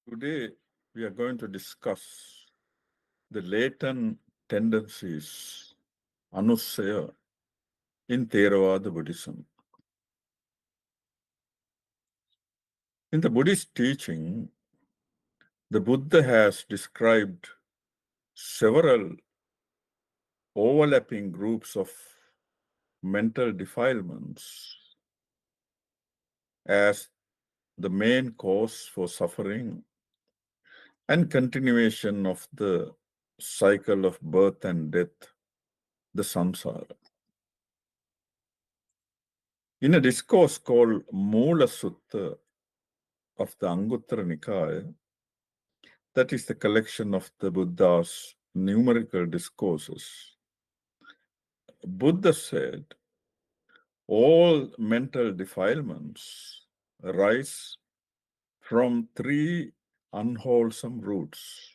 Today, we are going to discuss the latent tendencies, anusaya, in Theravada Buddhism. In the Buddhist teaching, the Buddha has described several overlapping groups of mental defilements as the main cause for suffering and continuation of the cycle of birth and death, the samsara. In a discourse called Mula Sutta of the Anguttara Nikaya, that is the collection of the Buddha's numerical discourses, Buddha said, all mental defilements arise from three unwholesome roots.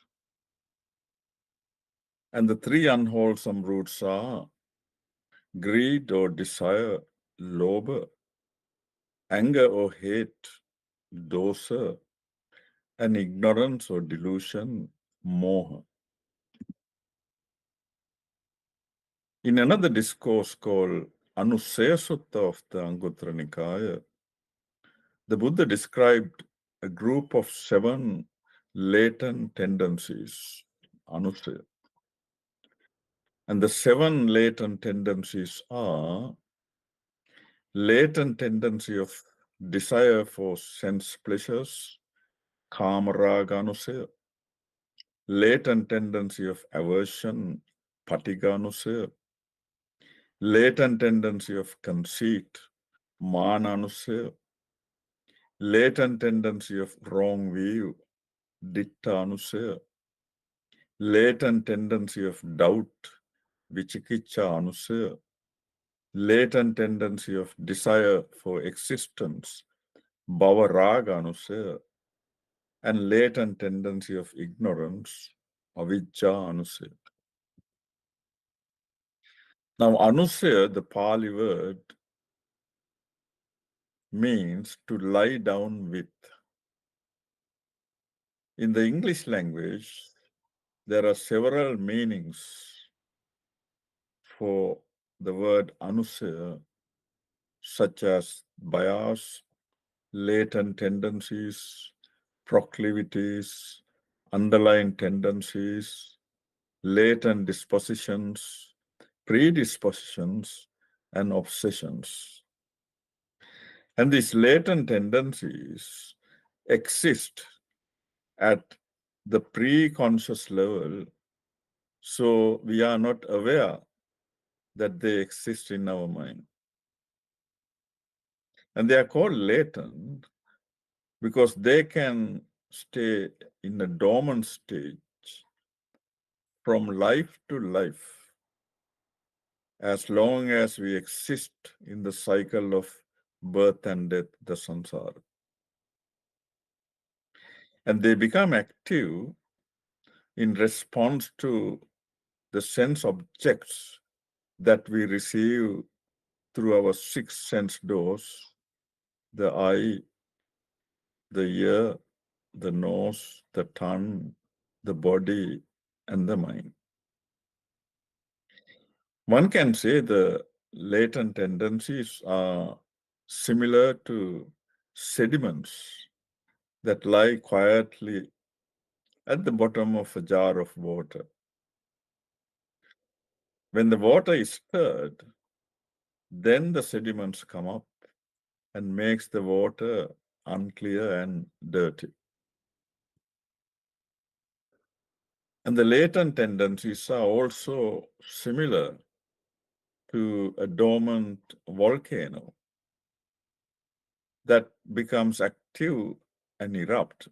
And the three unwholesome roots are greed or desire, lobha, anger or hate, dosa, and ignorance or delusion, moha. In another discourse called Anusaya Sutta of the Anguttara Nikaya, the Buddha described a group of 7 latent tendencies, anusaya. And the 7 latent tendencies are latent tendency of desire for sense pleasures, kamaraga anusaya, latent tendency of aversion, patiga anusaya, latent tendency of conceit, mana anusaya, latent tendency of wrong view, ditta anusaya, latent tendency of doubt, vichikicha anusaya, latent tendency of desire for existence, bhava raga anusaya, and latent tendency of ignorance, avijja anusaya. Now, anusaya, the Pali word, means to lie down with. In the English language, there are several meanings for the word anusaya, such as bias, latent tendencies, proclivities, underlying tendencies, latent dispositions, predispositions, and obsessions. And these latent tendencies exist at the pre-conscious level, so we are not aware that they exist in our mind. And they are called latent because they can stay in a dormant stage from life to life as long as we exist in the cycle of birth and death, the samsara. And they become active in response to the sense objects that we receive through our 6 sense doors, the eye, the ear, the nose, the tongue, the body, and the mind. One can say the latent tendencies are similar to sediments that lie quietly at the bottom of a jar of water. When the water is stirred, then the sediments come up and makes the water unclear and dirty. And the latent tendencies are also similar to a dormant volcano that becomes active and erupt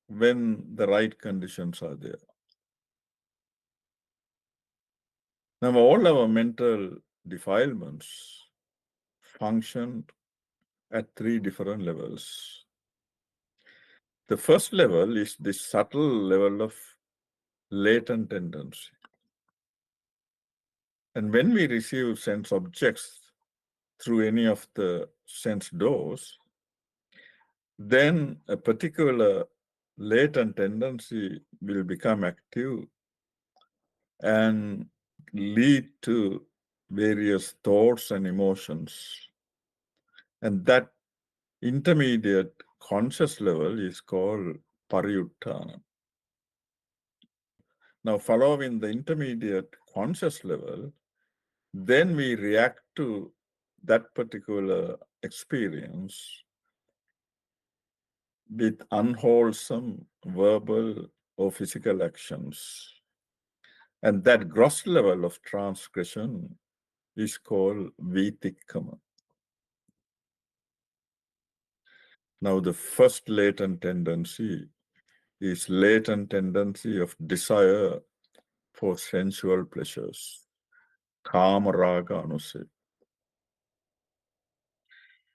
when the right conditions are there. Now, all our mental defilements function at 3 different levels. The first level is the subtle level of latent tendency. And when we receive sense objects through any of the sense doors, then a particular latent tendency will become active and lead to various thoughts and emotions. And that intermediate conscious level is called pariyuttana. Now, following the intermediate conscious level, then we react to that particular experience with unwholesome verbal or physical actions. And that gross level of transgression is called vitikkama. Now, the first latent tendency is latent tendency of desire for sensual pleasures, kama raga anusaya.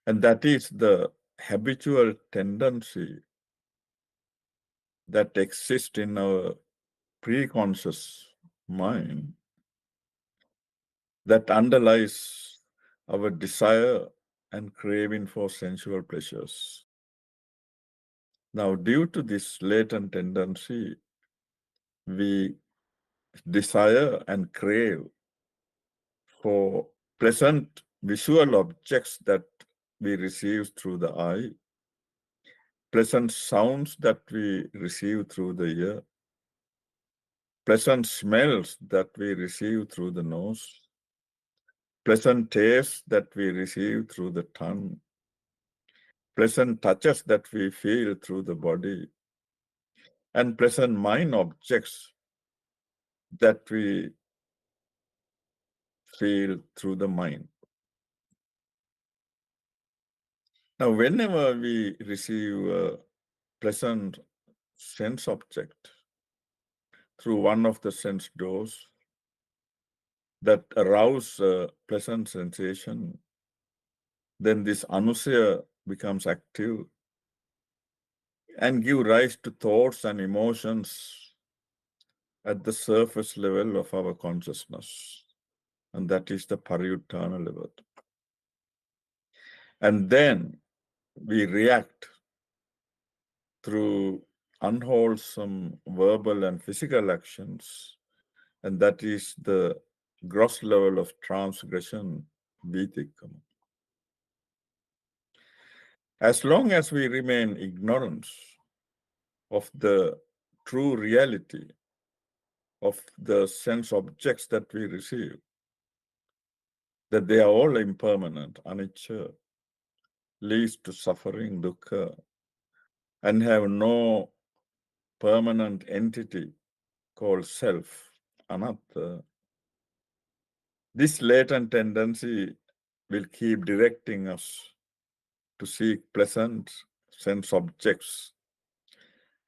And that is the habitual tendency that exists in our pre-conscious mind that underlies our desire and craving for sensual pleasures. Now, due to this latent tendency, we desire and crave for pleasant visual objects that we receive through the eye, pleasant sounds that we receive through the ear, pleasant smells that we receive through the nose, pleasant tastes that we receive through the tongue, pleasant touches that we feel through the body, and pleasant mind objects that we feel through the mind. Now, whenever we receive a pleasant sense object through one of the sense doors that arouse a pleasant sensation, then this anusaya becomes active and give rise to thoughts and emotions at the surface level of our consciousness. And that is the pariyuttana level. And then we react through unwholesome verbal and physical actions, and that is the gross level of transgression, vitikkama. As long as we remain ignorant of the true reality of the sense objects that we receive, that they are all impermanent, anicca, leads to suffering, dukkha, and have no permanent entity called self, anatta, this latent tendency will keep directing us to seek pleasant sense objects,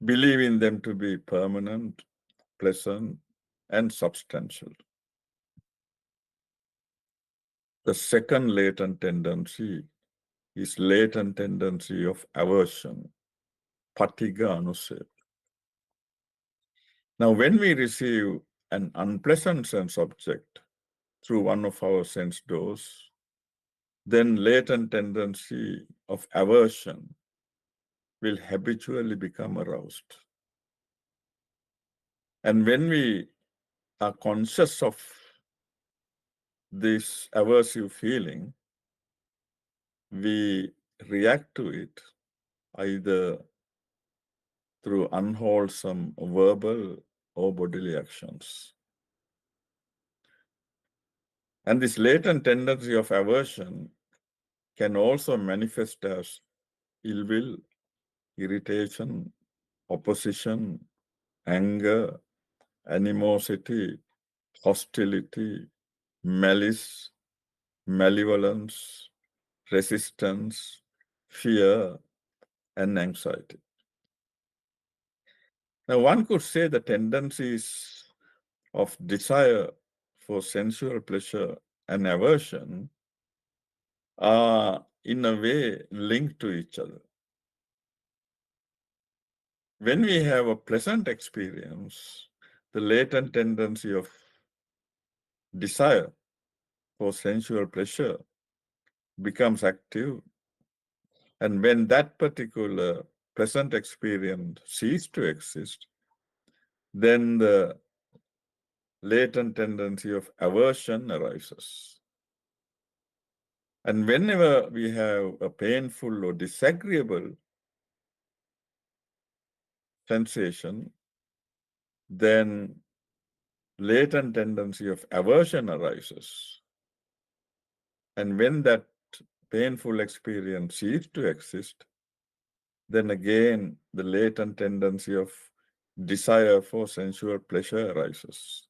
believing them to be permanent, pleasant, and substantial. The second latent tendency is latent tendency of aversion, patigha anusaya. Now, when we receive an unpleasant sense object through one of our sense doors, then latent tendency of aversion will habitually become aroused. And when we are conscious of this aversive feeling, we react to it either through unwholesome verbal or bodily actions. And this latent tendency of aversion can also manifest as ill will, irritation, opposition, anger, animosity, hostility, malice, malevolence, resistance, fear, and anxiety. Now, one could say the tendencies of desire for sensual pleasure and aversion are, in a way, linked to each other. When we have a pleasant experience, the latent tendency of desire for sensual pleasure becomes active. And when that particular pleasant experience cease to exist, then the latent tendency of aversion arises. And whenever we have a painful or disagreeable sensation, then latent tendency of aversion arises. And when that painful experience ceases to exist, then again the latent tendency of desire for sensual pleasure arises.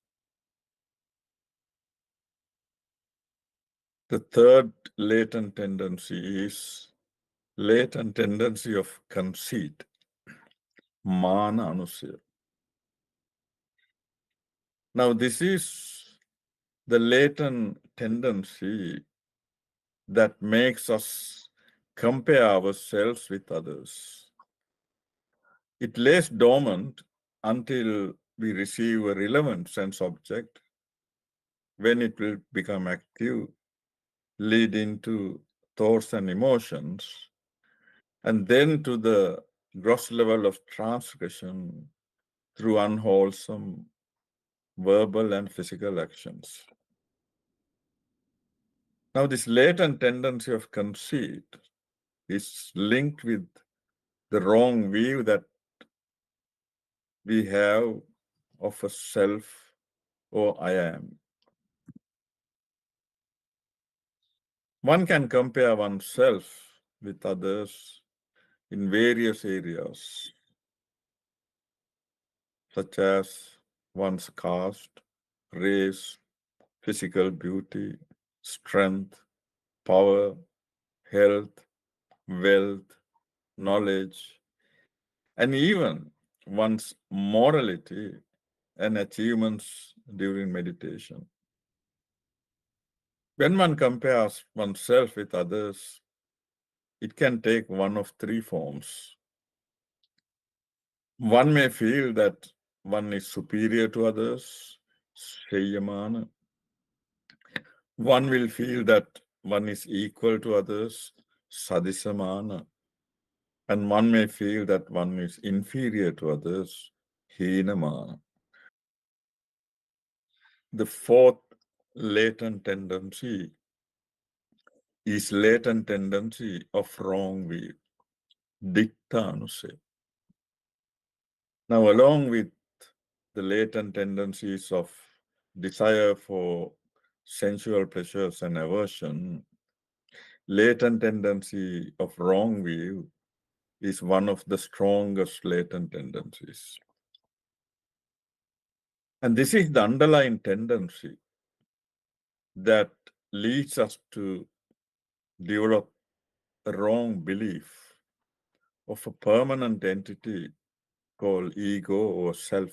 The third latent tendency is latent tendency of conceit, mana anusaya. Now, this is the latent tendency that makes us compare ourselves with others. It lays dormant until we receive a relevant sense object, when it will become active, leading to thoughts and emotions, and then to the gross level of transgression through unwholesome verbal and physical actions. Now, this latent tendency of conceit is linked with the wrong view that we have of a self or I am. One can compare oneself with others in various areas, such as one's caste, race, physical beauty, strength, power, health, wealth, knowledge, and even one's morality and achievements during meditation. When one compares oneself with others, it can take one of three forms. One may feel that one is superior to others, Shreyamana. One will feel that one is equal to others, Sadisamana. And one may feel that one is inferior to others, Heenamana. The fourth latent tendency is latent tendency of wrong view, Diktanusaya. Now, along with the latent tendencies of desire for sensual pleasures and aversion, latent tendency of wrong view is one of the strongest latent tendencies. And this is the underlying tendency that leads us to develop a wrong belief of a permanent entity called ego or self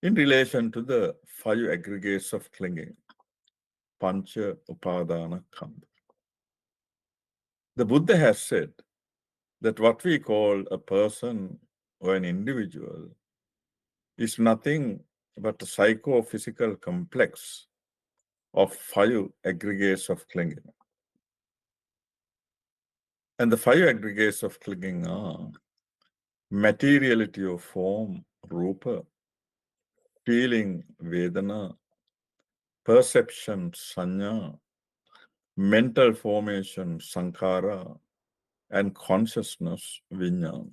in relation to the five aggregates of clinging, pancha upadana khandha. The Buddha has said that what we call a person or an individual is nothing but a psychophysical complex of five aggregates of clinging. And the five aggregates of clinging are materiality of form, rupa, feeling, vedana, perception, sanya, mental formation, sankhara, and consciousness, vijnana.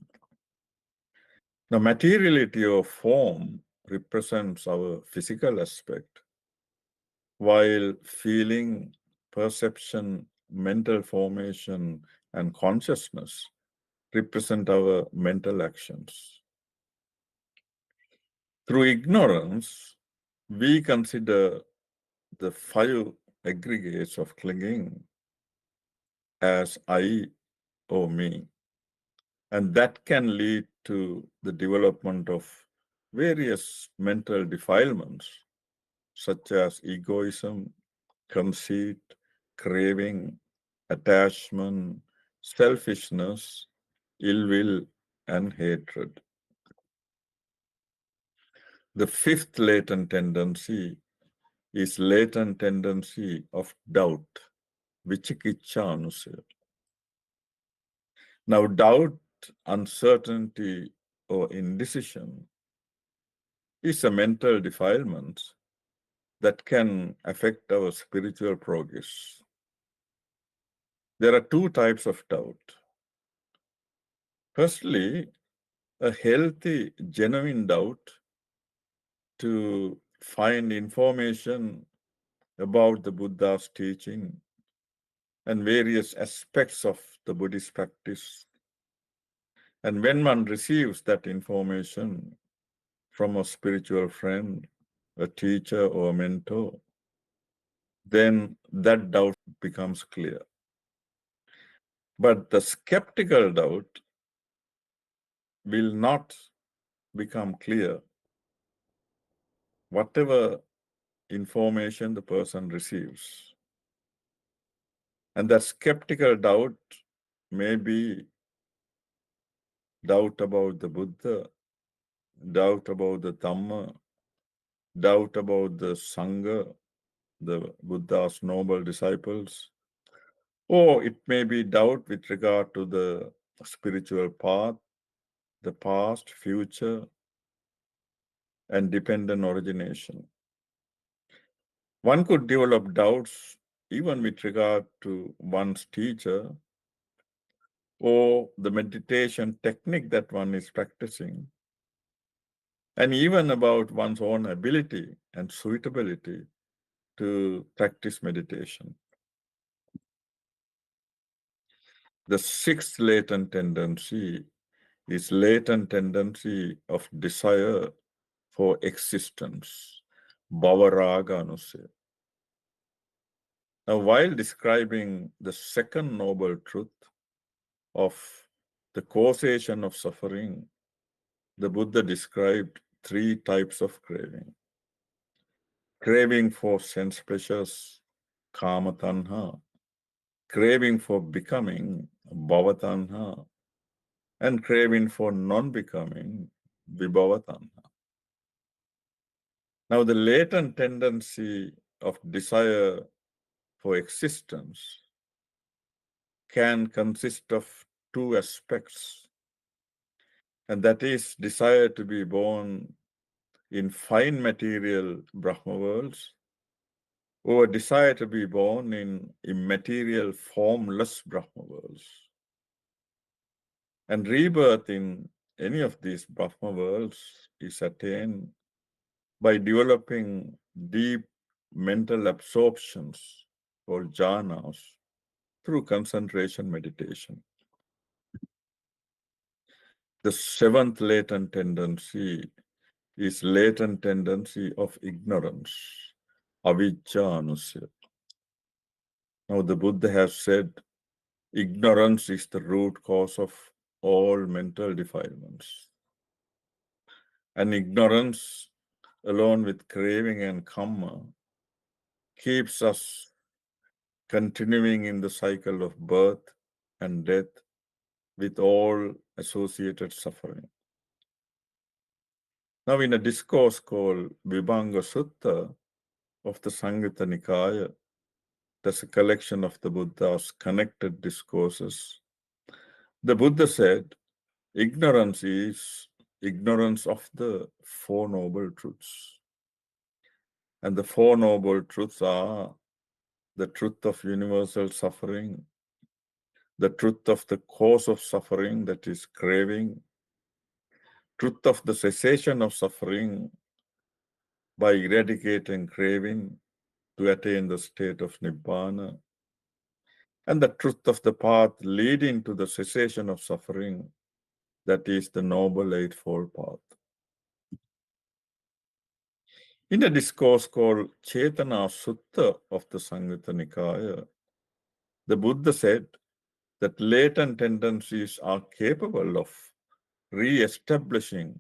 Now, materiality of form represents our physical aspect, while feeling, perception, mental formation, and consciousness represent our mental actions. Through ignorance, we consider the five aggregates of clinging as I or me, and that can lead to the development of various mental defilements, such as egoism, conceit, craving, attachment, selfishness, ill will, and hatred. The fifth latent tendency is latent tendency of doubt, vichikiccha anusaya. Now, doubt uncertainty or indecision is a mental defilement that can affect our spiritual progress. There are two types of doubt. Firstly, a healthy, genuine doubt to find information about the Buddha's teaching and various aspects of the Buddhist practice. And when one receives that information from a spiritual friend, a teacher, or a mentor, then that doubt becomes clear. But the skeptical doubt will not become clear, whatever information the person receives. And that skeptical doubt may be doubt about the Buddha, doubt about the Dhamma, doubt about the Sangha, the Buddha's noble disciples, or it may be doubt with regard to the spiritual path, the past, future, and dependent origination. One could develop doubts even with regard to one's teacher or the meditation technique that one is practicing, and even about one's own ability and suitability to practice meditation. The sixth latent tendency is latent tendency of desire for existence, bhavaraga anusaya. Now, while describing the second noble truth of the causation of suffering, the Buddha described three types of craving. Craving for sense pleasures, kama tanha, craving for becoming, bhava tanha, and craving for non-becoming, vibhava tanha. Now, the latent tendency of desire for existence can consist of two aspects, and that is desire to be born in fine material Brahma worlds, or desire to be born in immaterial formless Brahma worlds. And rebirth in any of these Brahma worlds is attained by developing deep mental absorptions or jhanas through concentration meditation. The seventh latent tendency is latent tendency of ignorance, avijja anusaya. Now the Buddha has said, ignorance is the root cause of all mental defilements. And ignorance, along with craving and karma, keeps us continuing in the cycle of birth and death with all associated suffering. Now, in a discourse called Vibhanga Sutta of the Samyutta Nikaya, that's a collection of the Buddha's connected discourses, the Buddha said, ignorance is ignorance of the Four Noble Truths. And the Four Noble Truths are the truth of universal suffering, the truth of the cause of suffering, that is craving, truth of the cessation of suffering by eradicating craving to attain the state of Nibbana, and the truth of the path leading to the cessation of suffering, that is the Noble Eightfold Path. In a discourse called Chetana Sutta of the Samyutta Nikaya, the Buddha said that latent tendencies are capable of re-establishing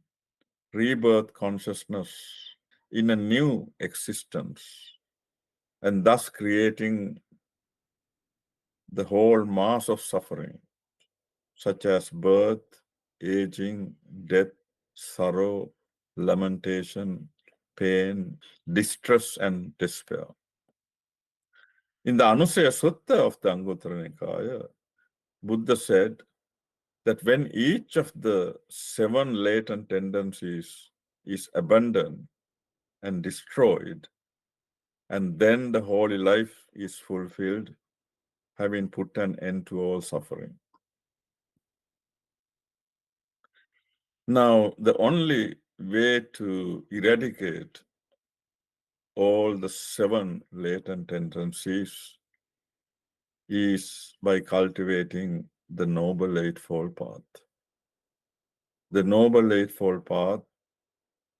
rebirth consciousness in a new existence, and thus creating the whole mass of suffering, such as birth, aging, death, sorrow, lamentation, pain, distress, and despair. In the Anusaya Sutta of the Anguttara Nikaya, Buddha said that when each of the 7 latent tendencies is abandoned and destroyed, and then the holy life is fulfilled, having put an end to all suffering. Now, the only way to eradicate all the 7 latent tendencies is by cultivating the Noble Eightfold Path. The Noble Eightfold Path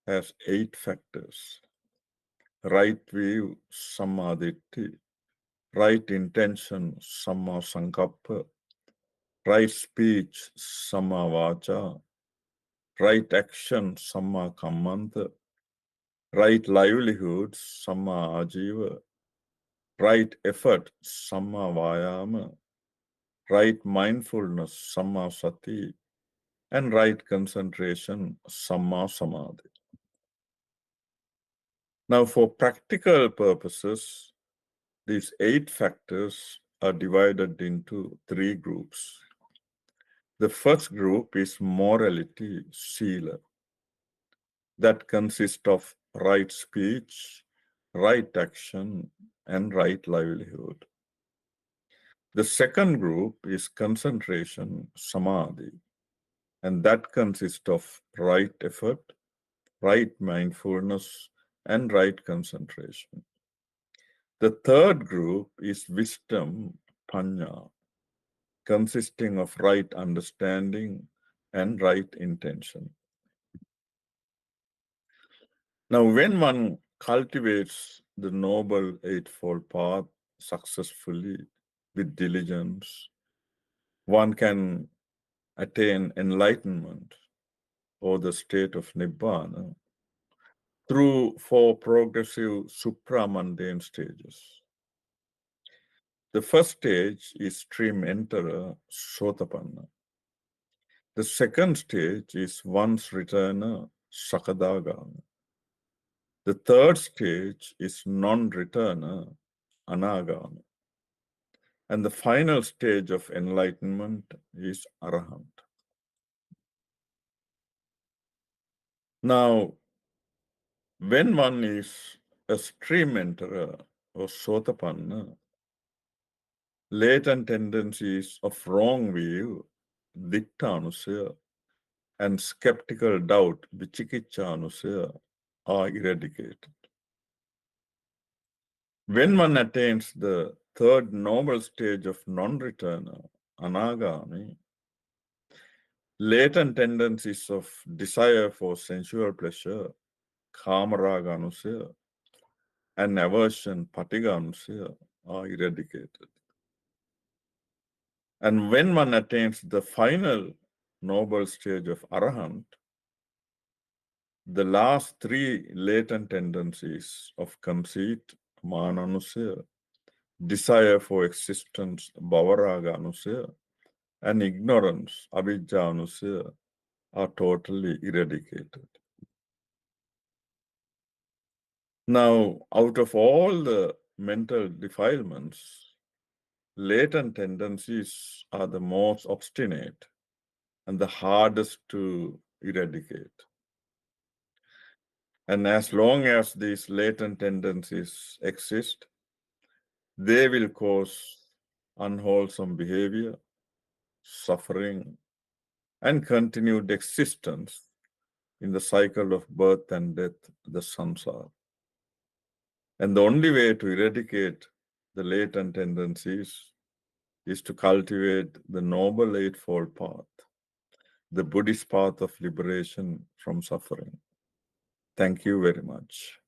has 8 factors: right view, samadhi; right intention, samma sankappa; right speech, samma vacha; right action, samma kammanta; right livelihood, samma ajiva; right effort, samma vayama; right mindfulness, samma sati; and right concentration, samma samadhi. Now, for practical purposes, these 8 factors are divided into 3 groups. The first group is morality, sila, that consists of right speech, right action, and right livelihood. The second group is concentration, samadhi, and that consists of right effort, right mindfulness, and right concentration. The third group is wisdom, panya, consisting of right understanding and right intention. Now, when one cultivates the Noble Eightfold Path successfully with diligence, one can attain enlightenment or the state of Nibbana through 4 progressive supramundane stages. The first stage is stream enterer, Sotapanna. The second stage is once returner, Sakadagama. The third stage is non-returner, Anagama. And the final stage of enlightenment is Arahant. Now, when one is a stream enterer or Sotapanna, latent tendencies of wrong view, Dittanusaya, and skeptical doubt, Vichikichanusaya, are eradicated. When one attains the third noble stage of non-returner, Anagami, latent tendencies of desire for sensual pleasure, Kamaraganusaya, and aversion, Patiganusaya, are eradicated. And when one attains the final noble stage of Arahant, the last 3 latent tendencies of conceit, Mananusaya, desire for existence, Bhavaraganusaya, and ignorance, Avijjanusaya, are totally eradicated. Now, out of all the mental defilements, latent tendencies are the most obstinate and the hardest to eradicate. And as long as these latent tendencies exist, they will cause unwholesome behavior, suffering, and continued existence in the cycle of birth and death, the samsara. And the only way to eradicate the latent tendencies is to cultivate the Noble Eightfold Path, the Buddhist path of liberation from suffering. Thank you very much.